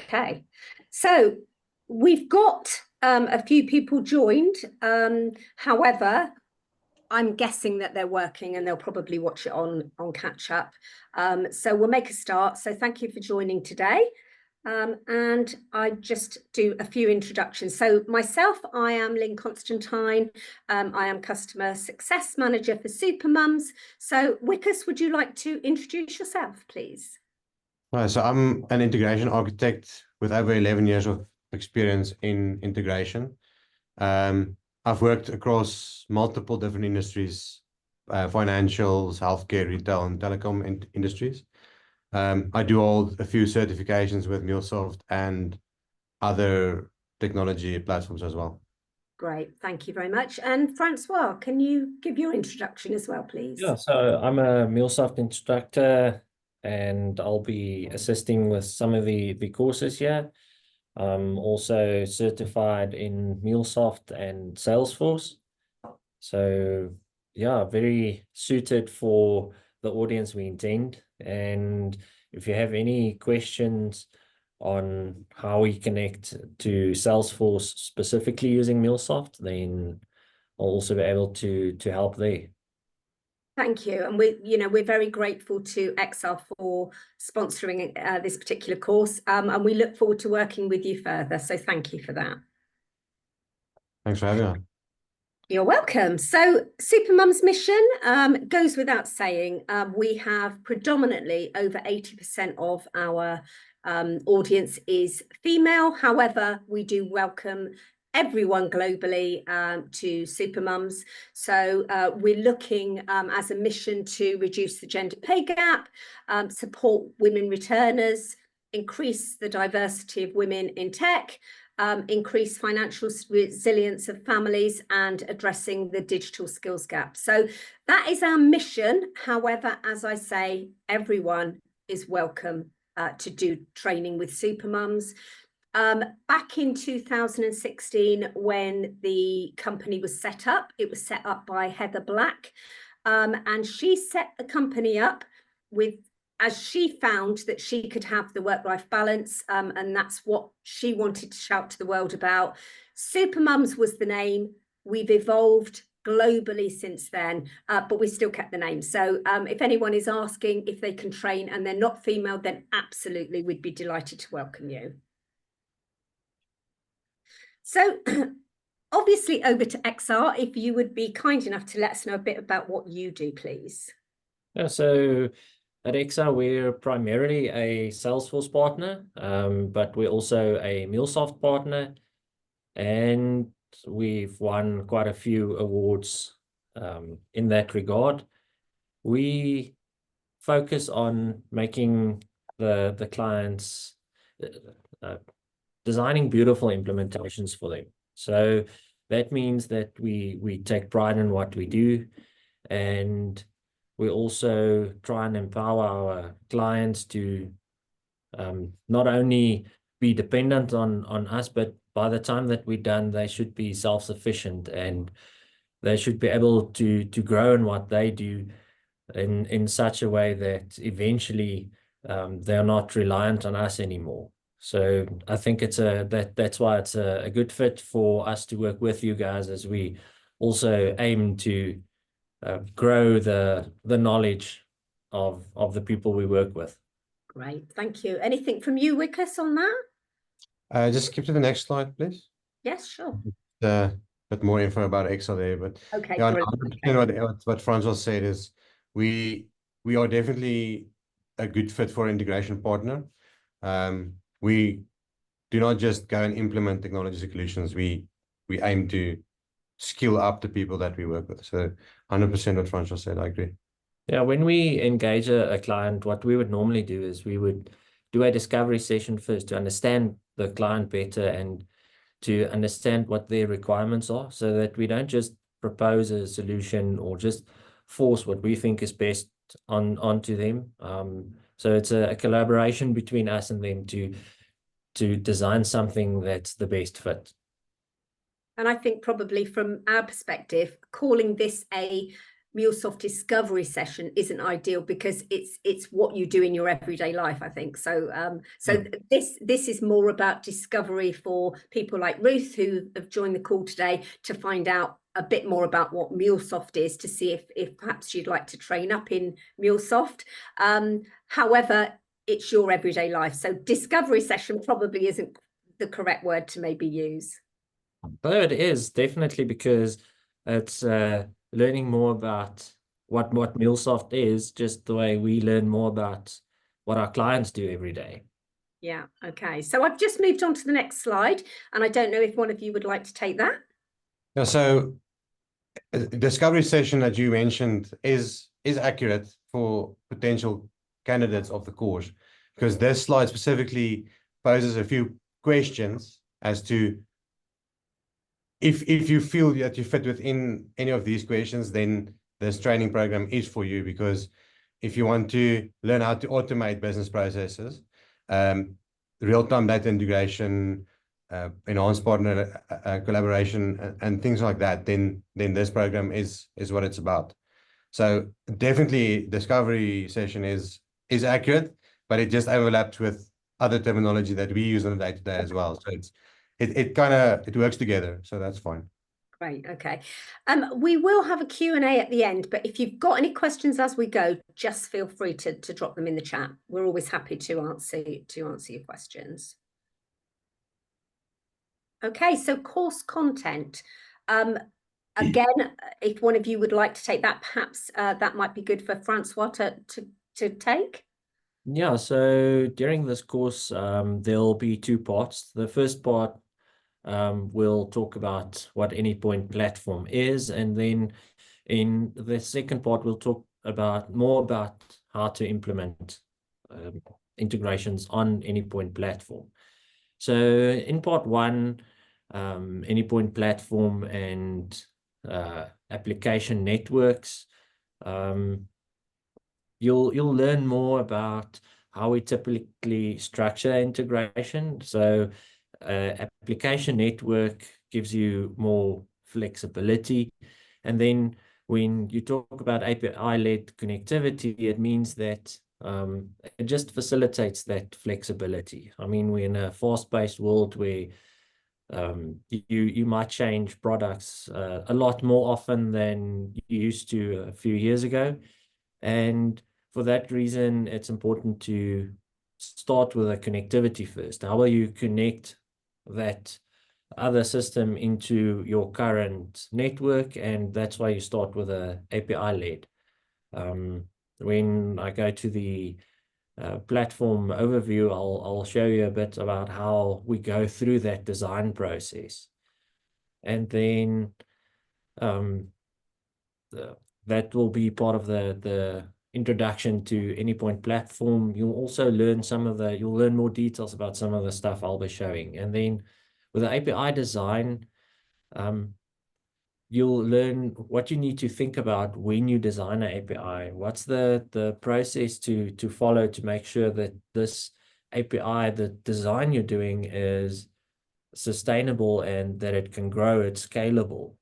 Okay, so we've got a few people joined. However, I'm guessing that they're working and they'll probably watch it on catch up. So we'll make a start. So thank you for joining today. And I just do a few introductions. So myself, I am Lynn Constantine. I am Customer Success Manager for Supermums. So Wikus, would you like to introduce yourself, please? So I'm an integration architect with over 11 years of experience in integration. I've worked across multiple different industries, financials, healthcare, retail, and telecom industries. I do hold a few certifications with MuleSoft and other technology platforms as well. Great, thank you very much. And Francois, can you give your introduction as well, please? Yeah, so I'm a MuleSoft instructor and I'll be assisting with some of the courses here. I'm also certified in MuleSoft and Salesforce. So yeah, very suited for the audience we intend. And if you have any questions on how we connect to Salesforce specifically using MuleSoft, then I'll also be able to help there. Thank you. And we're very grateful to EXAH for sponsoring this particular course. And we look forward to working with you further. So thank you for that. Thanks for having us. You're welcome. So Supermums mission goes without saying. We have predominantly over 80% of our audience is female. However, we do welcome everyone globally to Supermums. So we're looking as a mission to reduce the gender pay gap, support women returners, increase the diversity of women in tech, increase financial resilience of families, and addressing the digital skills gap. So that is our mission. However, as I say, everyone is welcome to do training with Supermums. Back in 2016, when the company was set up, it was set up by Heather Black, and she set the company up with, as she found that she could have the work-life balance, and that's what she wanted to shout to the world about. Supermums was the name. We've evolved globally since then, but we still kept the name. So if anyone is asking if they can train and they're not female, then absolutely, we'd be delighted to welcome you. So obviously over to EXAH, if you would be kind enough to let us know a bit about what you do, please. Yeah, so at EXAH, we're primarily a Salesforce partner, but we're also a MuleSoft partner, and we've won quite a few awards in that regard. We focus on making the clients designing beautiful implementations for them. So that means that we take pride in what we do, and we also try and empower our clients to not only be dependent on us, but by the time that we're done, they should be self-sufficient and they should be able to grow in what they do in such a way that eventually they're not reliant on us anymore. So I think that's why it's a good fit for us to work with you guys, as we also aim to grow the knowledge of the people we work with. Great, thank you. Anything from you, Wikus, on that? Just skip to the next slide, please. Yes, sure. A bit more info about EXAH there, but okay, yeah, 100% what Francois said is we are definitely a good fit for an integration partner. We do not just go and implement technology solutions. We aim to skill up the people that we work with. So 100% what Francois said, I agree. Yeah, when we engage a client, what we would normally do is we would do a discovery session first to understand the client better and to understand what their requirements are, so that we don't just propose a solution or just force what we think is best onto them. So it's a collaboration between us and them to design something that's the best fit. And I think probably from our perspective, calling this a MuleSoft discovery session isn't ideal because it's what you do in your everyday life, I think. So this is more about discovery for people like Ruth, who have joined the call today, to find out a bit more about what MuleSoft is, to see if perhaps you'd like to train up in MuleSoft. However, it's your everyday life. So discovery session probably isn't the correct word to maybe use. But it is definitely, because it's learning more about what MuleSoft is, just the way we learn more about what our clients do every day. Yeah, okay. So I've just moved on to the next slide, and I don't know if one of you would like to take that. Yeah, so discovery session that you mentioned is accurate for potential candidates of the course, because this slide specifically poses a few questions as to if you feel that you fit within any of these questions, then this training program is for you. Because if you want to learn how to automate business processes, real-time data integration, enhanced partner collaboration, and things like that, then this program is what it's about. So definitely discovery session is accurate, but it just overlaps with other terminology that we use on a day-to-day as well. So it works together, so that's fine. Great, okay. We will have a Q&A at the end, but if you've got any questions as we go, just feel free to drop them in the chat. We're always happy to answer your questions. Okay, so course content. Again, if one of you would like to take that, perhaps that might be good for Francois to take. Yeah, so during this course, there'll be two parts. The first part, we'll talk about what Anypoint platform is, and then in the second part, we'll talk more about how to implement integrations on Anypoint platform. So in part one, Anypoint platform and application networks, you'll learn more about how we typically structure integration. So application network gives you more flexibility. And then when you talk about API-led connectivity, it means that it just facilitates that flexibility. I mean, we're in a fast-paced world where you might change products a lot more often than you used to a few years ago. And for that reason, it's important to start with a connectivity first. How will you connect that other system into your current network? And that's why you start with a API-led. When I go to the platform overview, I'll show you a bit about how we go through that design process. And then that will be part of the introduction to Anypoint platform. You'll also learn you'll learn more details about some of the stuff I'll be showing. And then with the API design, you'll learn what you need to think about when you design an API. What's the process to follow to make sure that this API, the design you're doing, is sustainable and that it can grow, it's scalable.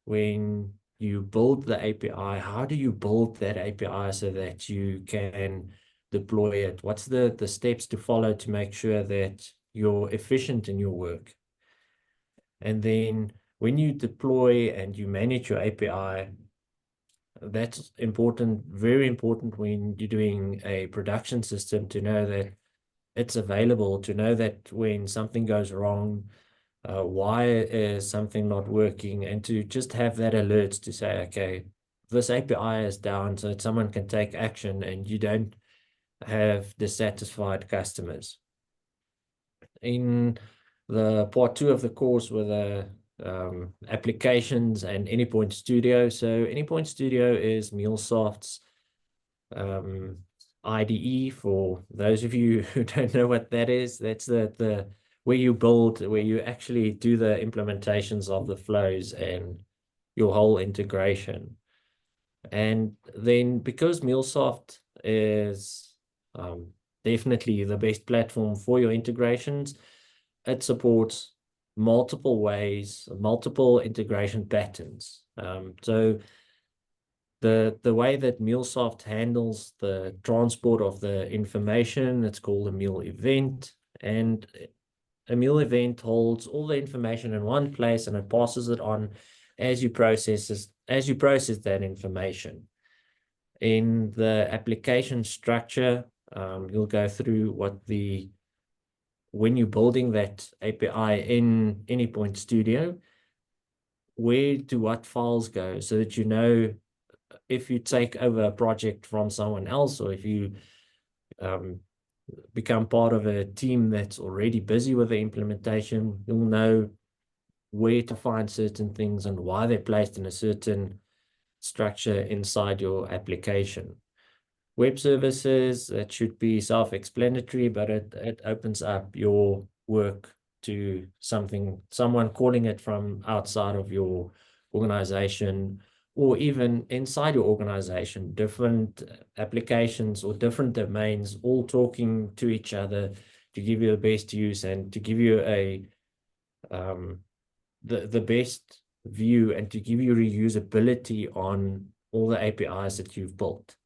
When you build the API, how do you build that API so that you can deploy it? What's the steps to follow to make sure that you're efficient in your work? And then when you deploy and you manage your API, that's important, very important when you're doing a production system, to know that it's available, to know that when something goes wrong, why is something not working, and to just have that alert to say, okay, this API is down, so that someone can take action and you don't have dissatisfied customers. In the part two of the course with the applications and Anypoint Studio. So Anypoint Studio is MuleSoft's IDE. For those of you who don't know what that is, that's the where you actually do the implementations of the flows and your whole integration. And then because MuleSoft is definitely the best platform for your integrations, it supports multiple ways, multiple integration patterns. So The way that MuleSoft handles the transport of the information, it's called a Mule event, and a Mule event holds all the information in one place and it passes it on as you process that information. In the application structure, you'll go through when you're building that API in Anypoint Studio, where do what files go, so that you know if you take over a project from someone else, or if you become part of a team that's already busy with the implementation, you'll know where to find certain things and why they're placed in a certain structure inside your application. Web services, that should be self-explanatory, but it opens up your work to someone calling it from outside of your organization, or even inside your organization, different applications or different domains all talking to each other to give you the best use and to give you the best view and to give you reusability on all the APIs that you've built.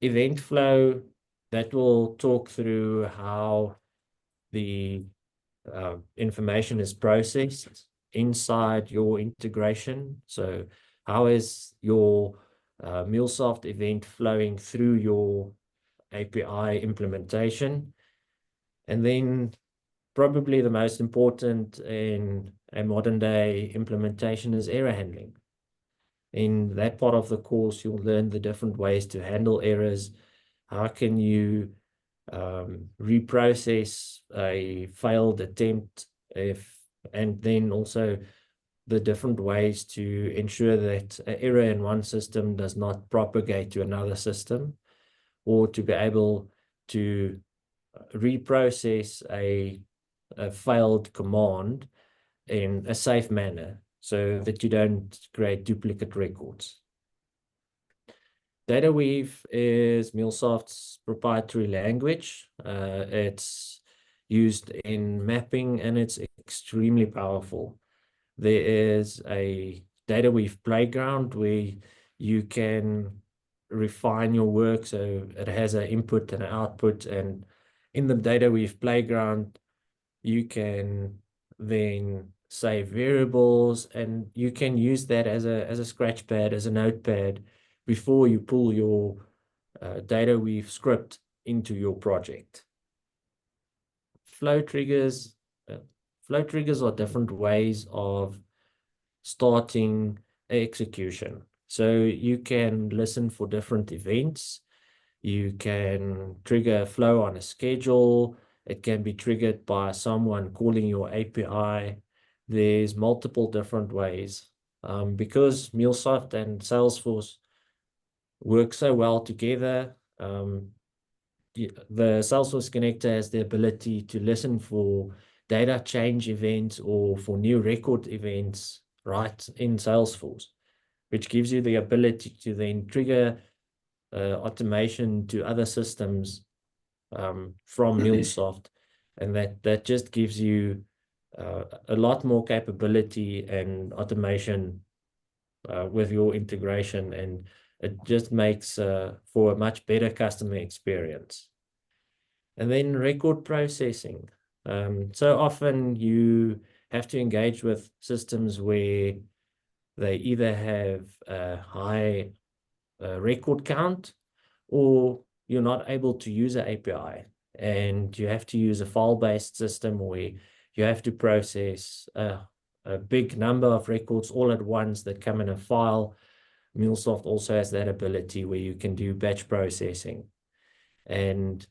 Event flow, that will talk through how the information is processed inside your integration. So how is your MuleSoft event flowing through your API implementation? And then probably the most important in a modern day implementation is error handling. In that part of the course, you'll learn the different ways to handle errors. How can you reprocess a failed attempt, and then also the different ways to ensure that an error in one system does not propagate to another system, or to be able to reprocess a failed command in a safe manner, so that you don't create duplicate records. DataWeave is MuleSoft's proprietary language. It's used in mapping and it's extremely powerful. There is a DataWeave playground where you can refine your work. So it has an input and an output, and in the DataWeave playground, you can then save variables, and you can use that as a scratch pad, as a notepad, before you pull your DataWeave script into your project. Flow triggers. Flow triggers are different ways of starting execution. So you can listen for different events. You can trigger a flow on a schedule. It can be triggered by someone calling your API. There's multiple different ways. Because MuleSoft and Salesforce work so well together, the Salesforce connector has the ability to listen for data change events or for new record events right in Salesforce, which gives you the ability to then trigger automation to other systems from MuleSoft, and that just gives you a lot more capability and automation with your integration, and it just makes for a much better customer experience. And then record processing. So often you have to engage with systems where they either have a high record count, or you're not able to use an API, and you have to use a file-based system where you have to process a big number of records all at once that come in a file. MuleSoft also has that ability where you can do batch processing. And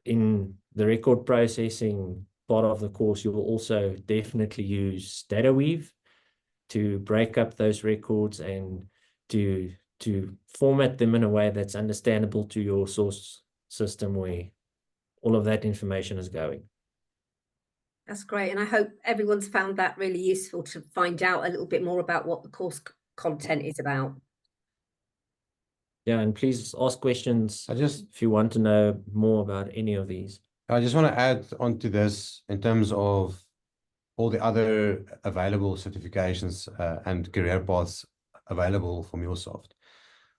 in the record processing part of the course, you will also definitely use DataWeave to break up those records and to format them in a way that's understandable to your source system where all of that information is going. That's great. And I hope everyone's found that really useful to find out a little bit more about what the course content is about. Yeah, and please ask questions if you want to know more about any of these. I just want to add on to this in terms of all the other available certifications and career paths available for MuleSoft.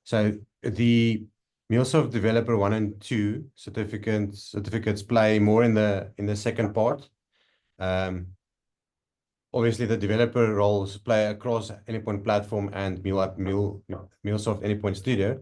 So the MuleSoft Developer 1 and 2 certificates play more in the second part. Obviously, the developer roles play across Anypoint Platform and MuleSoft Anypoint Studio,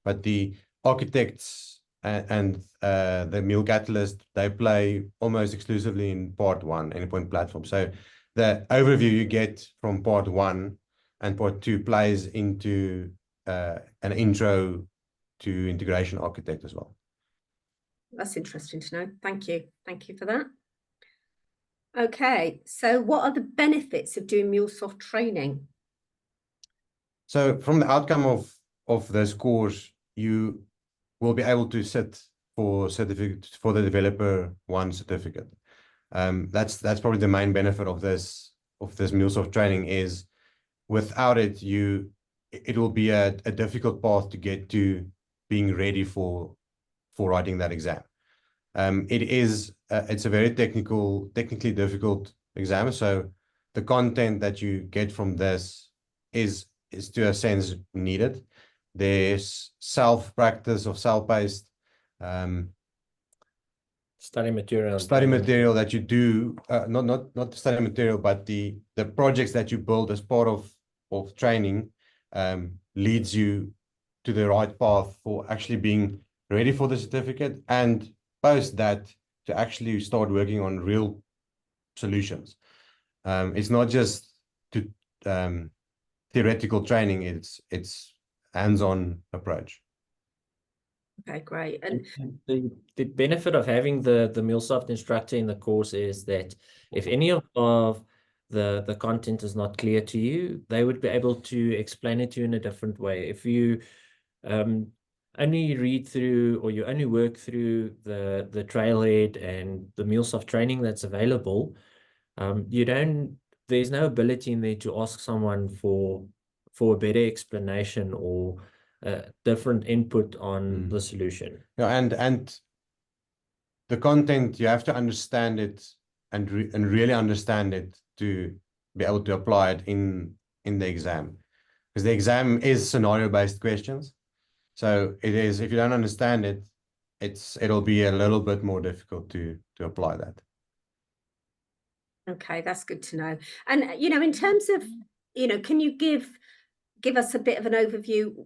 but the architects and the Mule Catalyst, they play almost exclusively in part 1, Anypoint Platform. So the overview you get from part 1 and part 2 plays into an intro to integration architect as well. That's interesting to know. Thank you. Thank you for that. Okay, so what are the benefits of doing MuleSoft training? So from the outcome of this course, you will be able to sit for certificate for the Developer 1 certificate. That's probably the main benefit of this MuleSoft training. Is without it, it will be a difficult path to get to being ready for writing that exam. It's a very technically difficult exam. So the content that you get from this is to a sense needed. There's self-practice or self-paced study material that you do, not the study material, but the projects that you build as part of training leads you to the right path for actually being ready for the certificate, and post that to actually start working on real solutions. It's not just to theoretical training, it's hands-on approach. Okay, great. And the benefit of having the MuleSoft instructor in the course is that if any of the content is not clear to you, they would be able to explain it to you in a different way. If you only read through, or you only work through the trailhead and the MuleSoft training that's available, there's no ability in there to ask someone for a better explanation or different input on the solution. Yeah, and the content, you have to understand it and really understand it to be able to apply it in the exam, because the exam is scenario-based questions. So it is, if you don't understand it, it'll be a little bit more difficult to apply that. okay, that's good to know. And in terms of, can you give us a bit of an overview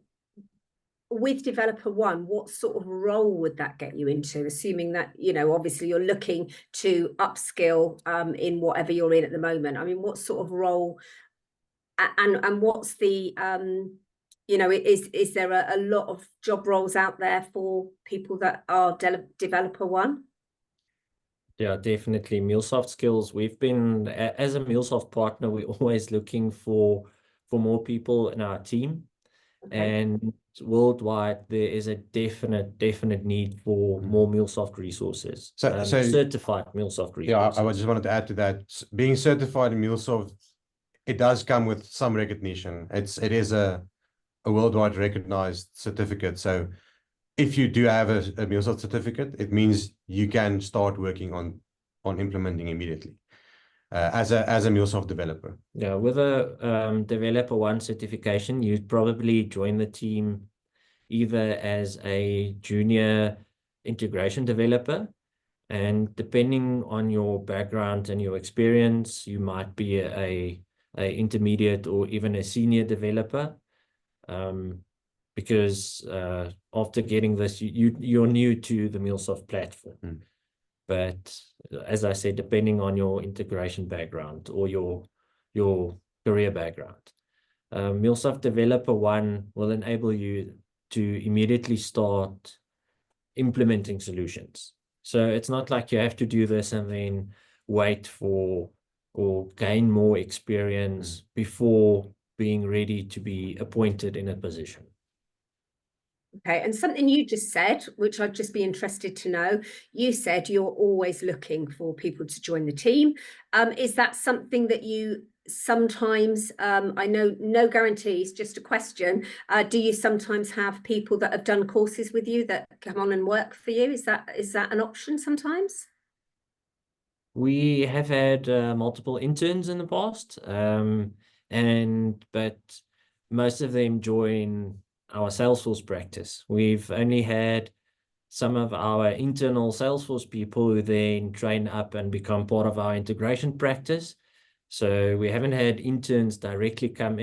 with Developer 1? What sort of role would that get you into, assuming that obviously you're looking to upskill in whatever you're in at the moment? I mean, what sort of role, and what's the is there a lot of job roles out there for people that are Developer 1? Yeah, definitely. MuleSoft skills. We've been, as a MuleSoft partner, we're always looking for more people in our team. Okay. And worldwide, there is a definite need for more MuleSoft resources. So certified MuleSoft resources. Yeah, I just wanted to add to that. Being certified in MuleSoft, it does come with some recognition. It is a worldwide recognized certificate. So if you do have a MuleSoft certificate, it means you can start working on implementing immediately as a MuleSoft developer. Yeah, with a Developer 1 certification, you'd probably join the team either as a junior integration developer, and depending on your background and your experience, you might be a intermediate or even a senior developer. Because after getting this, you're new to the MuleSoft platform. But as I said, depending on your integration background or your career background, MuleSoft Developer 1 will enable you to immediately start implementing solutions. So it's not like you have to do this and then wait for or gain more experience before being ready to be appointed in a position. Okay, and something you just said, which I'd just be interested to know, you said you're always looking for people to join the team. Is that something that you sometimes, I know no guarantees, just a question, do you sometimes have people that have done courses with you that come on and work for you? Is that an option sometimes? We have had multiple interns in the past, but most of them join our Salesforce practice. We've only had some of our internal Salesforce people who then train up and become part of our integration practice. So we haven't had interns directly come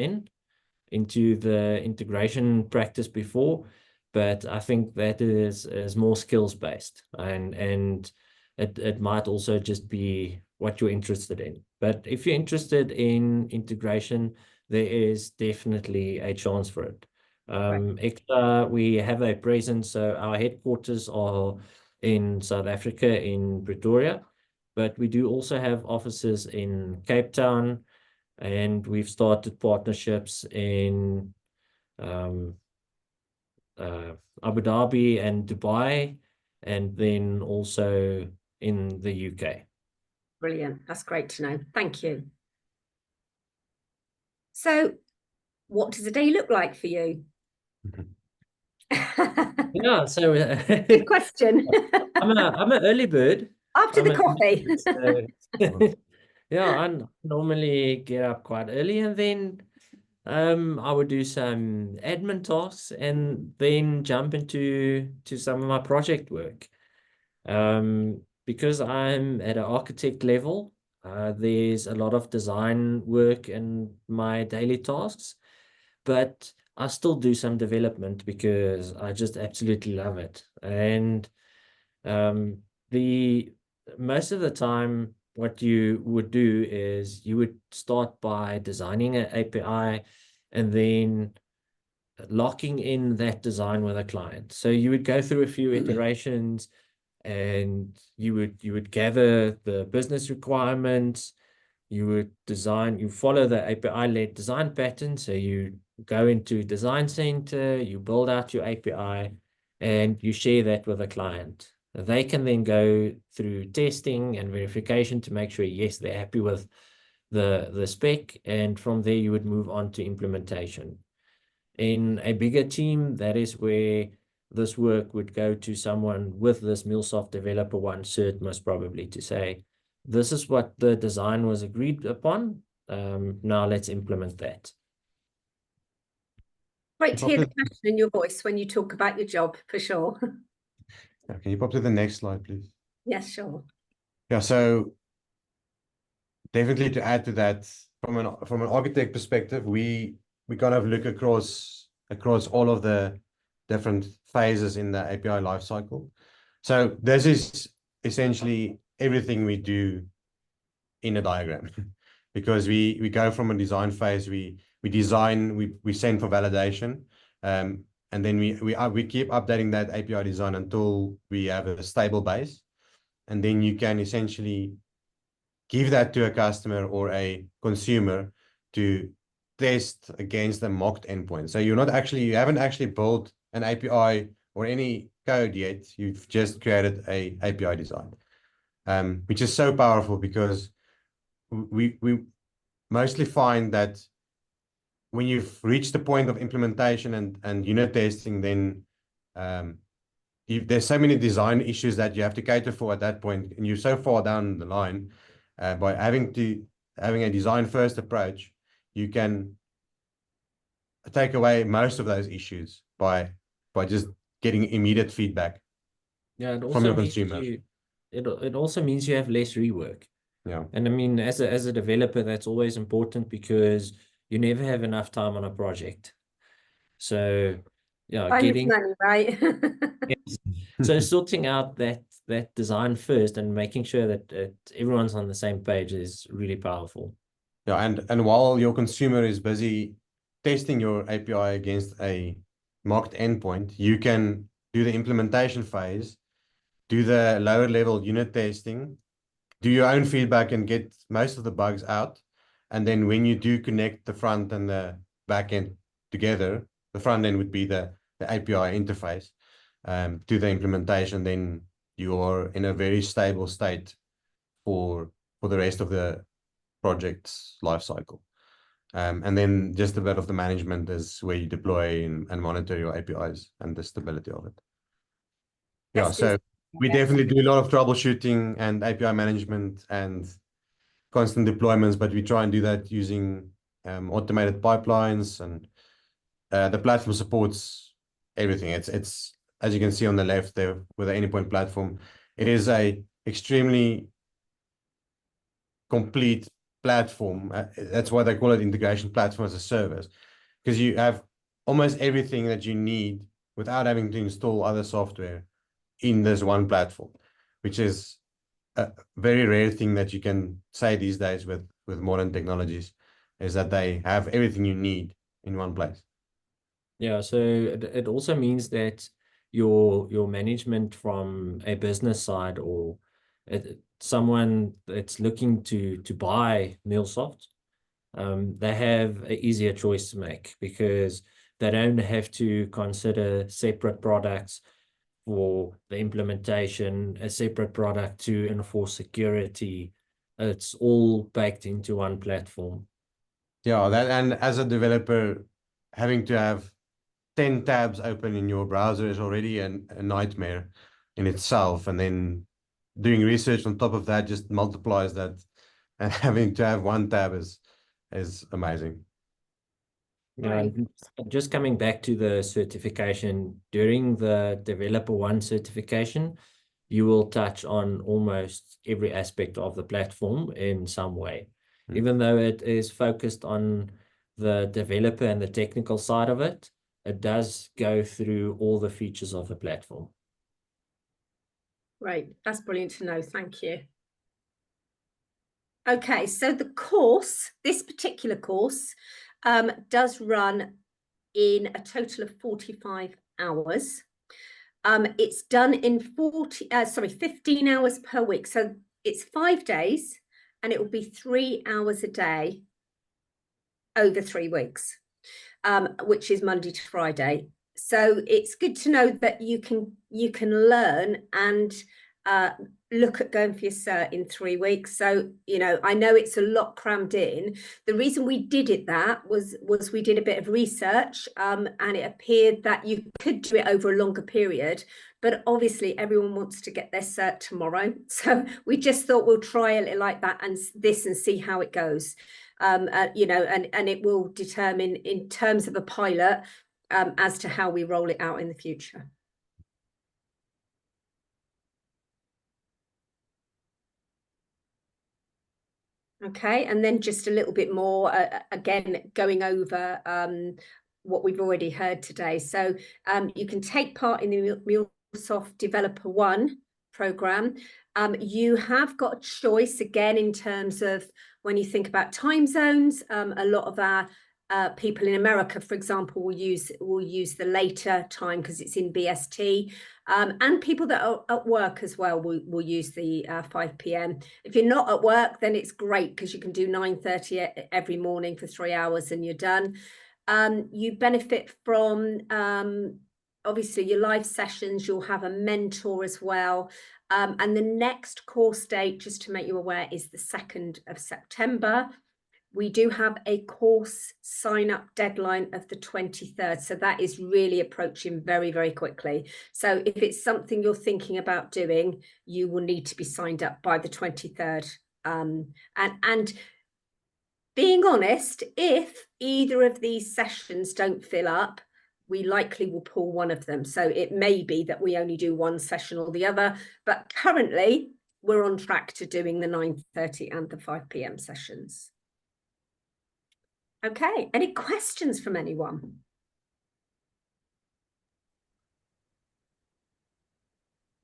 into the integration practice before, but I think that is more skills based, and it might also just be what you're interested in. But if you're interested in integration, there is definitely a chance for it. EXAH, we have a presence, so our headquarters are in South Africa, in Pretoria, but we do also have offices in Cape Town, and we've started partnerships in Abu Dhabi and Dubai, and then also in the UK. Brilliant. That's great to know. Thank you. So what does a day look like for you? Yeah, so Good question. I'm an early bird. After the coffee. Yeah, I normally get up quite early, and then I would do some admin tasks and then jump into some of my project work. Because I'm at an architect level, there's a lot of design work in my daily tasks, but I still do some development because I just absolutely love it. And the most of the time, what you would do is you would start by designing an API and then locking in that design with a client. So you would go through a few iterations, and you would gather the business requirements. You follow the API-led design pattern. So you go into Design Center, you build out your API, and you share that with a client. They can then go through testing and verification to make sure, yes, they're happy with the spec, and from there you would move on to implementation. In a bigger team, that is where this work would go to someone with this MuleSoft Developer 1 cert, most probably, to say, this is what the design was agreed upon. Now let's implement that. Great to hear the passion in your voice when you talk about your job, for sure. Can you pop to the next slide, please? Yes, sure. Yeah, so definitely to add to that, from an architect perspective, we kind of look across all of the different phases in the API lifecycle. So this is essentially everything we do in a diagram, because we go from a design phase, we design, we send for validation, and then we keep updating that API design until we have a stable base, and then you can essentially give that to a customer or a consumer to test against a mocked endpoint. So you haven't actually built an API or any code yet. You've just created a API design, which is so powerful, because we mostly find that when you've reached the point of implementation and unit testing, then there's so many design issues that you have to cater for at that point, and you're so far down the line. By having a design first approach, you can take away most of those issues by just getting immediate feedback. Yeah, it also from your means consumer. It also means you have less rework. Yeah. And I mean, as a developer, that's always important, because you never have enough time on a project. So yeah, Time is money, right? yes. So sorting out that design first and making sure that everyone's on the same page is really powerful. Yeah, and while your consumer is busy testing your API against a mocked endpoint, you can do the implementation phase, do the lower level unit testing, do your own feedback, and get most of the bugs out. And then when you do connect the front and the back end together, the front end would be the API interface to the implementation, then you are in a very stable state for the rest of the project's life cycle. And then just a bit of the management is where you deploy and monitor your APIs and the stability of it. Yeah, so we definitely do a lot of troubleshooting and API management and constant deployments, but we try and do that using automated pipelines and the platform supports everything. It's as you can see on the left there with the Anypoint platform, it is a extremely complete platform. That's why they call it integration platform as a service, because you have almost everything that you need without having to install other software in this one platform, which is a very rare thing that you can say these days with modern technologies, is that they have everything you need in one place. Yeah, so it also means that your management from a business side, or someone that's looking to buy MuleSoft, they have an easier choice to make, because they don't have to consider separate products for the implementation, a separate product to enforce security. It's all baked into one platform. Yeah, that, and as a developer, having to have 10 tabs open in your browser is already a nightmare in itself. And then doing research on top of that just multiplies that. And having to have one tab is amazing. Yeah, Right. and just coming back to the certification, during the Developer 1 certification, you will touch on almost every aspect of the platform in some way. Even though it is focused on the developer and the technical side of it, it does go through all the features of the platform. Right, that's brilliant to know. Thank you. Okay, so the course, this particular course, does run in a total of 45 hours. It's done in 15 hours per week. So it's 5 days, and it will be 3 hours a day over 3 weeks, which is Monday to Friday. So it's good to know that you can learn and look at going for your cert in 3 weeks. So, you know, I know it's a lot crammed in. The reason we did it was we did a bit of research, and it appeared that you could do it over a longer period, but obviously everyone wants to get their cert tomorrow. So we just thought we'll try a little like that and see how it goes. You know, and it will determine in terms of a pilot as to how we roll it out in the future. Okay, and then just a little bit more, again, going over what we've already heard today. So you can take part in the MuleSoft Developer 1 program. You have got a choice, again, in terms of when you think about time zones. A lot of our people in America, for example, will use the later time because it's in BST. And people that are at work as well will use the 5 p.m. If you're not at work, then it's great because you can do 9:30 every morning for 3 hours and you're done. You benefit from, obviously, your live sessions. You'll have a mentor as well. And the next course date, just to make you aware, is the 2nd of September. We do have a course sign-up deadline of the 23rd. So that is really approaching very, very quickly. So if it's something you're thinking about doing, you will need to be signed up by the 23rd. And being honest, if either of these sessions don't fill up, we likely will pull one of them. So it may be that we only do one session or the other, but currently we're on track to doing the 9:30 and the 5 p.m. sessions. Okay, any questions from anyone?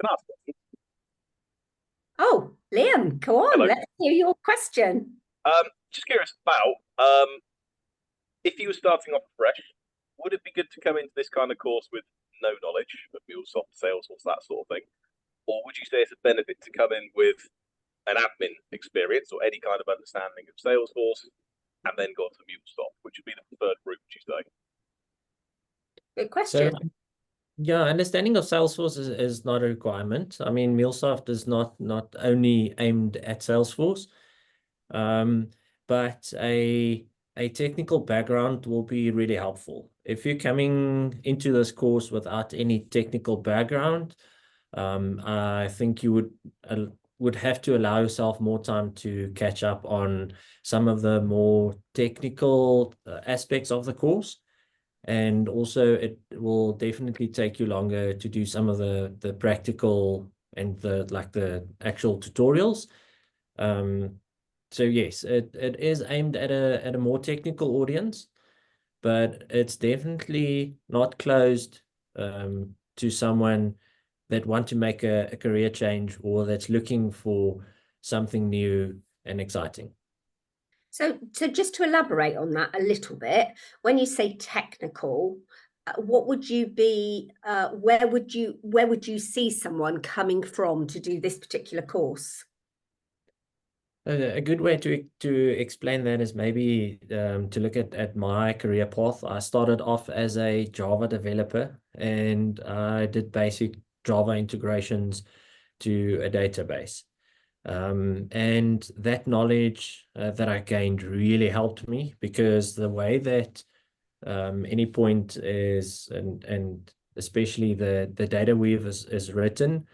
Can I ask? Oh, Liam, go on, Hello. let's hear your question. Just curious about if you were starting off fresh, would it be good to come into this kind of course with no knowledge of MuleSoft, Salesforce, that sort of thing? Or would you say it's a benefit to come in with an admin experience or any kind of understanding of Salesforce and then go to MuleSoft, which would be the preferred route, would you say? Good question. So, yeah, understanding of Salesforce is not a requirement. I mean, MuleSoft is not only aimed at Salesforce, but a technical background will be really helpful. If you're coming into this course without any technical background, I think you would have to allow yourself more time to catch up on some of the more technical aspects of the course. And also it will definitely take you longer to do some of the practical and the actual tutorials. So yes, it is aimed at a more technical audience, but it's definitely not closed to someone that want to make a career change or that's looking for something new and exciting. So just to elaborate on that a little bit, when you say technical, what would you be? Where would you see someone coming from to do this particular course? A good way to explain that is maybe to look at my career path. I started off as a Java developer, and I did basic Java integrations to a database. And that knowledge that I gained really helped me, because the way that Anypoint is, and especially the data weave is written,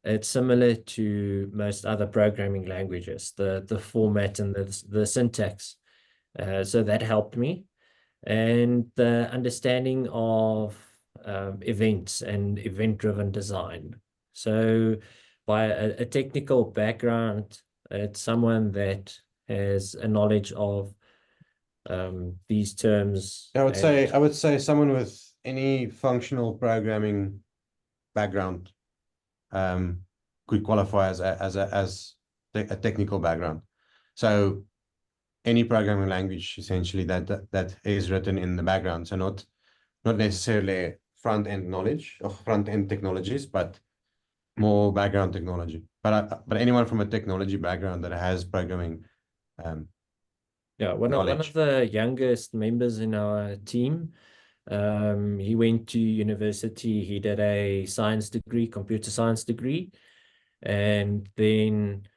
it's similar to most other programming languages, the format and the syntax. So that helped me. And the understanding of events and event-driven design. So by a technical background, it's someone that has a knowledge of these terms. I would say someone with any functional programming background could qualify as a technical background. So any programming language essentially that is written in the background. So not necessarily front-end knowledge or front-end technologies, but more background technology. But anyone from a technology background that has programming yeah, one of the youngest members in our team, he went to university, he did a science degree, computer science degree, and then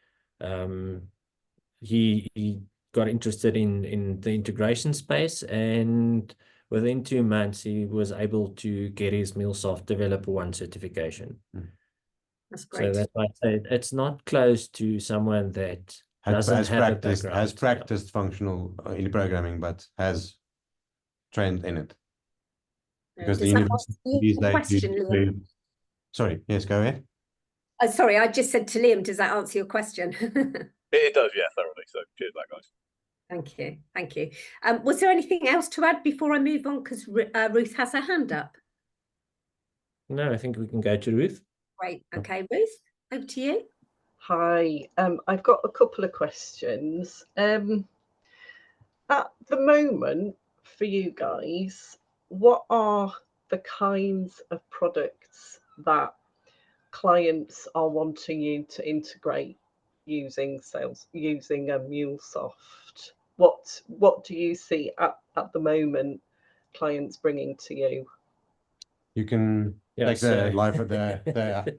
he got interested in the integration space, and within 2 months he was able to get his MuleSoft Developer 1 certification. That's great. So that's why I say it's not close to someone that doesn't have a background. Has practiced functional in programming, but has trained in it. Because the university these days sorry, yes, go ahead. Sorry, I just said to Liam, does that answer your question? It does, yeah, thoroughly. So cheers, that guys. Thank you, thank you. Was there anything else to add before I move on? Because Ruth has her hand up. No, I think we can go to Ruth. Great. Okay, Ruth, over to you. Hi, I've got a couple of questions. At the moment, for you guys, what are the kinds of products that clients are wanting you to integrate using MuleSoft? What do you see at the moment clients bringing to you? You can take the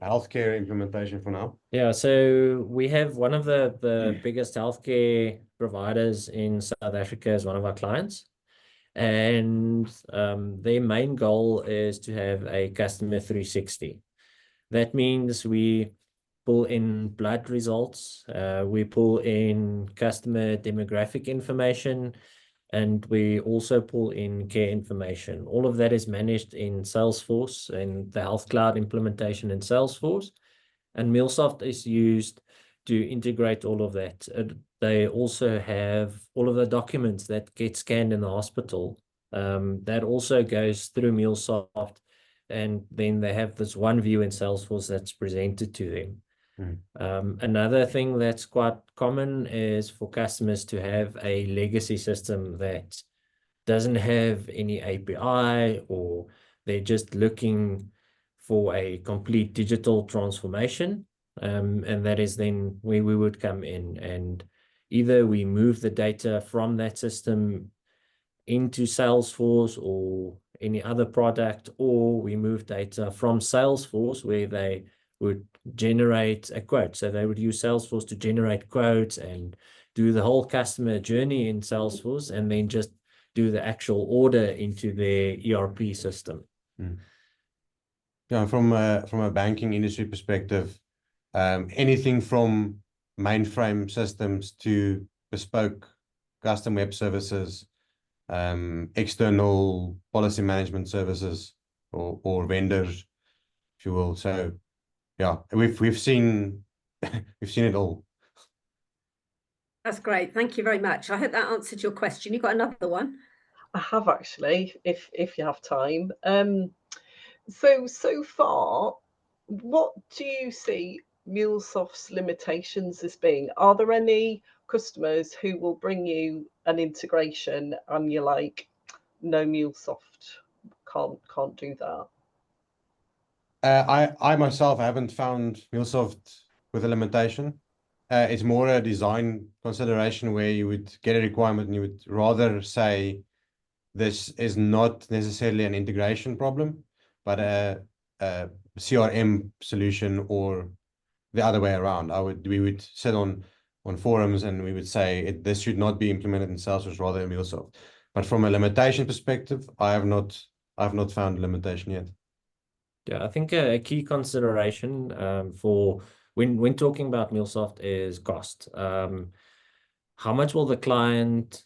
healthcare implementation for now. Yeah, so we have one of the biggest healthcare providers in South Africa as one of our clients. And their main goal is to have a customer 360. That means we pull in blood results, we pull in customer demographic information, and we also pull in care information. All of that is managed in Salesforce and the Health Cloud implementation in Salesforce. And MuleSoft is used to integrate all of that. They also have all of the documents that get scanned in the hospital. That also goes through MuleSoft. And then they have this one view in Salesforce that's presented to them. Another thing that's quite common is for customers to have a legacy system that doesn't have any API, or they're just looking for a complete digital transformation. And that is then where we would come in, and either we move the data from that system into Salesforce or any other product, or we move data from Salesforce where they would generate a quote. So they would use Salesforce to generate quotes and do the whole customer journey in Salesforce, and then just do the actual order into their ERP system. Yeah, from a banking industry perspective, anything from mainframe systems to bespoke custom web services, external policy management services or vendors, if you will. So yeah, we've seen we've seen it all. That's great. Thank you very much. I hope that answered your question. You got another one? I have actually, if you have time. So far, what do you see MuleSoft's limitations as being? Are there any customers who will bring you an integration and you're like, no, MuleSoft can't do that? I myself haven't found MuleSoft with a limitation. It's more a design consideration where you would get a requirement and you would rather say this is not necessarily an integration problem, but a CRM solution, or the other way around. We would sit on forums and we would say this should not be implemented in Salesforce, rather in MuleSoft. But from a limitation perspective, I've not found a limitation yet. Yeah, I think a key consideration for when talking about MuleSoft is cost. How much will the client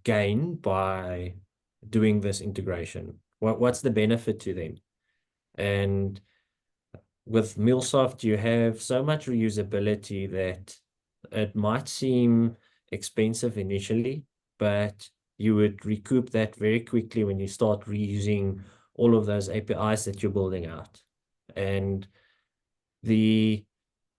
gain by doing this integration? What's the benefit to them? And with MuleSoft, you have so much reusability that it might seem expensive initially, but you would recoup that very quickly when you start reusing all of those APIs that you're building out. And the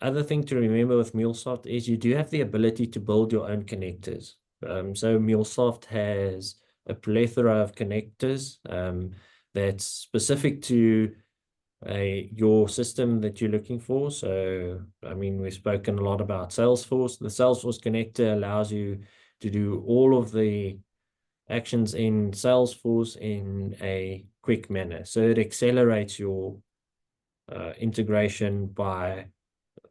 other thing to remember with MuleSoft is you do have the ability to build your own connectors. So MuleSoft has a plethora of connectors that's specific to your system that you're looking for. So, I mean, we've spoken a lot about Salesforce. The Salesforce connector allows you to do all of the actions in Salesforce in a quick manner. So it accelerates your integration by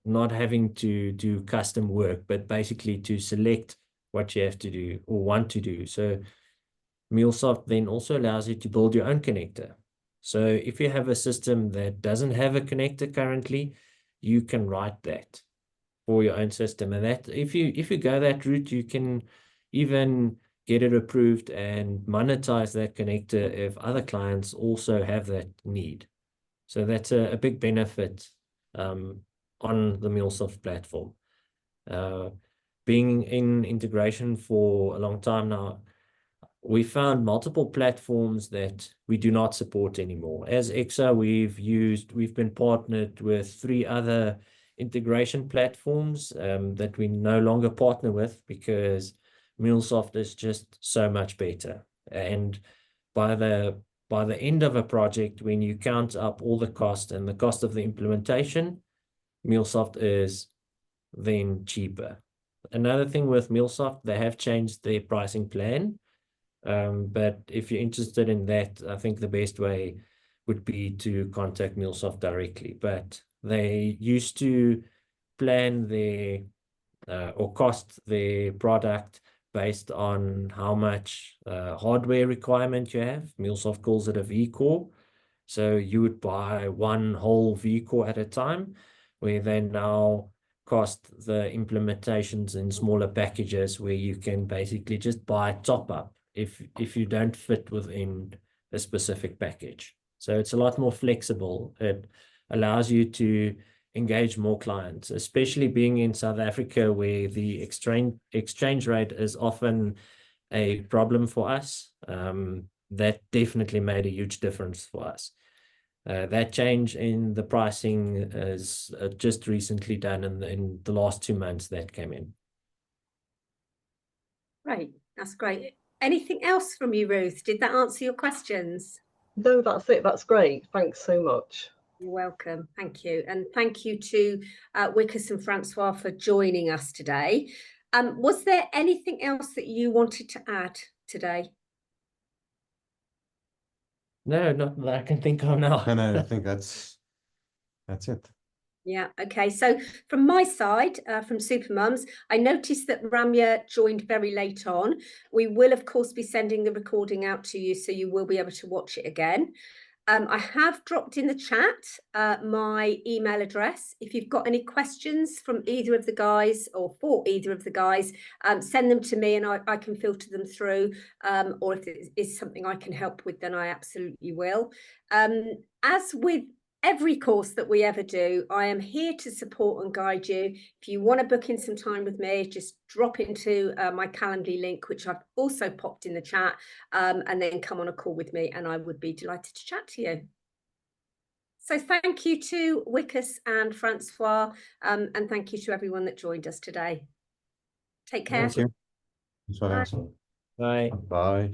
not having to do custom work, but basically to select what you have to do or want to do. So MuleSoft then also allows you to build your own connector. So if you have a system that doesn't have a connector currently, you can write that for your own system. And that if you go that route, you can even get it approved and monetize that connector if other clients also have that need. So that's a big benefit on the MuleSoft platform. Being in integration for a long time now, we found multiple platforms that we do not support anymore. As EXAH, we've been partnered with 3 other integration platforms that we no longer partner with because MuleSoft is just so much better. And by the end of a project, when you count up all the cost and the cost of the implementation, MuleSoft is then cheaper. Another thing with MuleSoft, they have changed their pricing plan. But if you're interested in that, I think the best way would be to contact MuleSoft directly. But they used to plan their or cost their product based on how much hardware requirement you have. MuleSoft calls it a vCore. So you would buy one whole vCore at a time, where they now cost the implementations in smaller packages where you can basically just buy top up if you don't fit within a specific package. So it's a lot more flexible. It allows you to engage more clients, especially being in South Africa where the exchange rate is often a problem for us. That definitely made a huge difference for us. That change in the pricing is just recently done in the last 2 months that came in. Great, that's great. Anything else from you, Ruth? Did that answer your questions? No, that's it. That's great. Thanks so much. You're welcome. Thank you. And thank you to Wickes and Francois for joining us today. Was there anything else that you wanted to add today? No, not that I can think of now. No, I think that's it. Yeah, okay. So from my side, from Supermums, I noticed that Ramya joined very late on. We will, of course, be sending the recording out to you, so you will be able to watch it again. I have dropped in the chat my email address. If you've got any questions from either of the guys or for either of the guys, send them to me and I can filter them through. Or if it is something I can help with, then I absolutely will. As with every course that we ever do, I am here to support and guide you. If you want to book in some time with me, just drop into my Calendly link, which I've also popped in the chat, and then come on a call with me, and I would be delighted to chat to you. So thank you to Wikus and Francois, and thank you to everyone that joined us today. Take care. Thank you. Thanks for Bye. answering. Bye. Bye.